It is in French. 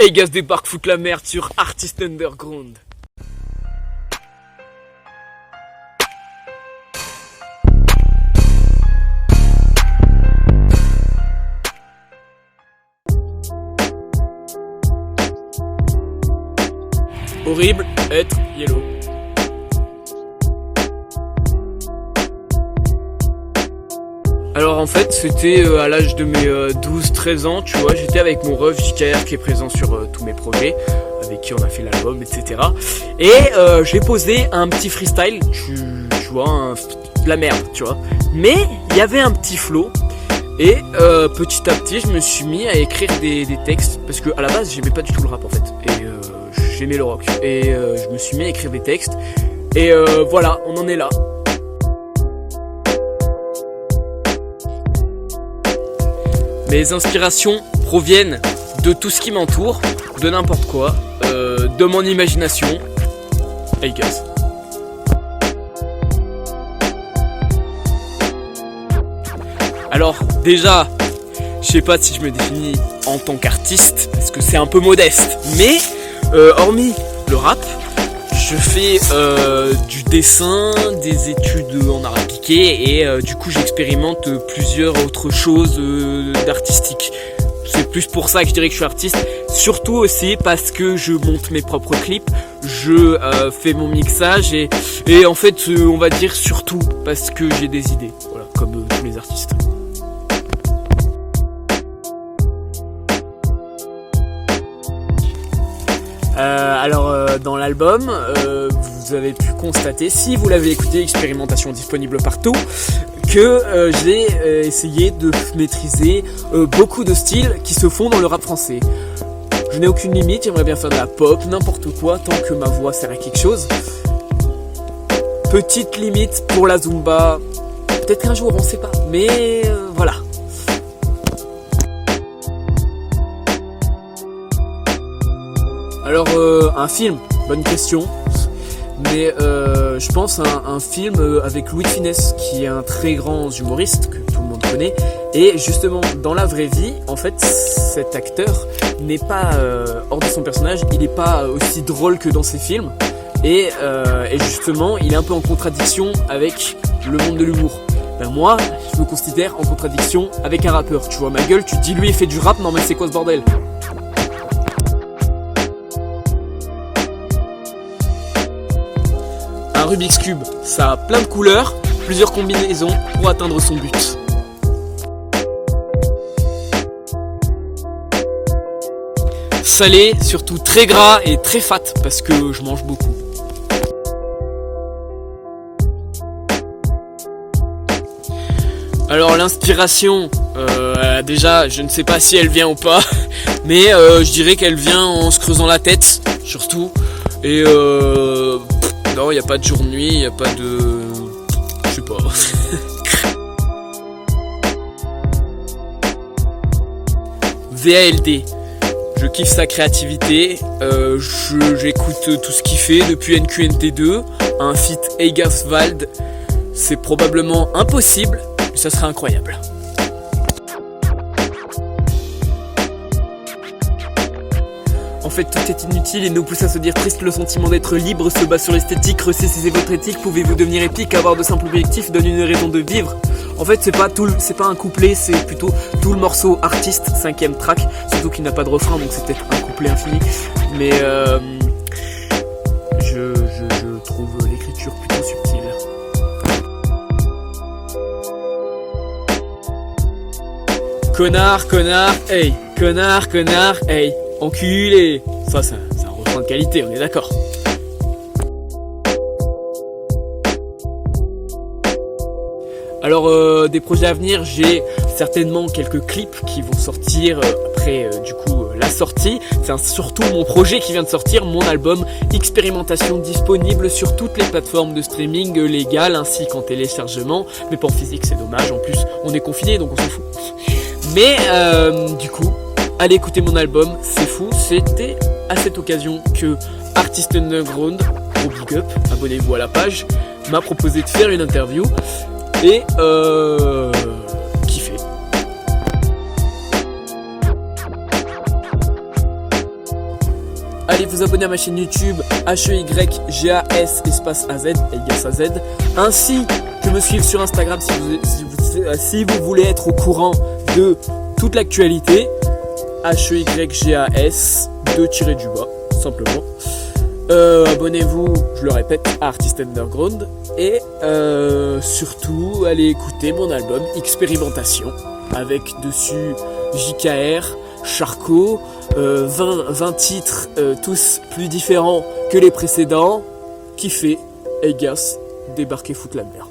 Hey Gaz débarque foutre la merde sur Artist Underground. Horrible être yellow. Alors en fait c'était à l'âge de mes 12-13 ans, tu vois, j'étais avec mon ref JKR qui est présent sur tous mes projets, avec qui on a fait l'album, etc. Et j'ai posé un petit freestyle, tu vois, de la merde, tu vois. Mais il y avait un petit flow, et petit à petit je me suis mis à écrire des textes, parce que à la base j'aimais pas du tout le rap en fait, et j'aimais le rock. Et je me suis mis à écrire des textes, et voilà, on en est là. Mes inspirations proviennent de tout ce qui m'entoure, de n'importe quoi, de mon imagination. Hey guys. Alors déjà, je sais pas si je me définis en tant qu'artiste, parce que c'est un peu modeste, mais hormis le rap, je fais du dessin, des études en art appliqué et du coup j'expérimente plusieurs autres choses d'artistique. C'est plus pour ça que je dirais que je suis artiste. Surtout aussi parce que je monte mes propres clips, je fais mon mixage et en fait on va dire surtout parce que j'ai des idées, voilà, comme tous les artistes. Alors dans l'album, vous avez pu constater, si vous l'avez écouté, expérimentation disponible partout, que j'ai essayé de maîtriser beaucoup de styles qui se font dans le rap français. Je n'ai aucune limite, j'aimerais bien faire de la pop, n'importe quoi, tant que ma voix sert à quelque chose. Petite limite pour la Zumba, peut-être qu'un jour, on sait pas, mais voilà. Alors un film, bonne question, mais je pense à un film avec Louis de Funès qui est un très grand humoriste que tout le monde connaît, et justement dans la vraie vie en fait cet acteur n'est pas hors de son personnage, il n'est pas aussi drôle que dans ses films, et justement il est un peu en contradiction avec le monde de l'humour. Ben moi je me considère en contradiction avec un rappeur, tu vois ma gueule, tu te dis lui il fait du rap, non mais c'est quoi ce bordel? Un Rubik's Cube, ça a plein de couleurs, plusieurs combinaisons pour atteindre son but. Salé, surtout très gras et très fat, parce que je mange beaucoup. Alors l'inspiration, déjà je ne sais pas si elle vient ou pas, mais je dirais qu'elle vient en se creusant la tête, surtout, et non, il n'y a pas de jour-nuit, il n'y a pas de... Je sais pas. VALD. Je kiffe sa créativité. J'écoute tout ce qu'il fait depuis NQNT2. Un feat Eigerswald. C'est probablement impossible, mais ça serait incroyable. En fait, tout est inutile et nous pousse à se dire triste. Le sentiment d'être libre se base sur l'esthétique. Ressaisissez votre éthique, pouvez-vous devenir épique? Avoir de simples objectifs donne une raison de vivre. En fait, c'est pas un couplet, c'est plutôt tout le morceau artiste, 5ème track. Surtout qu'il n'a pas de refrain, donc c'est peut-être un couplet infini. Mais je trouve l'écriture plutôt subtile. Connard, hey. Connard, hey. Enculé. Ça, c'est un refrain de qualité, on est d'accord. Alors, des projets à venir, j'ai certainement quelques clips qui vont sortir après, du coup, la sortie. C'est surtout mon projet qui vient de sortir, mon album Expérimentation, disponible sur toutes les plateformes de streaming légales, ainsi qu'en téléchargement. Mais pas en physique, c'est dommage. En plus, on est confiné, donc on s'en fout. Mais, du coup... allez écouter mon album, c'est fou. C'était à cette occasion que Artist Underground, gros big up, abonnez-vous à la page, m'a proposé de faire une interview et kiffé. allez vous abonner à ma chaîne YouTube HEYGAS espace AZ, Egas AZ, ainsi que me suivre sur Instagram si vous voulez être au courant de toute l'actualité. HEYGAS 2-du-bas, simplement. Abonnez-vous, je le répète, à Artist Underground. Et surtout, allez écouter mon album Expérimentation, avec dessus JKR, Charcot, 20 titres, tous plus différents que les précédents. Kiffez, Egas, débarquez foutre la mer.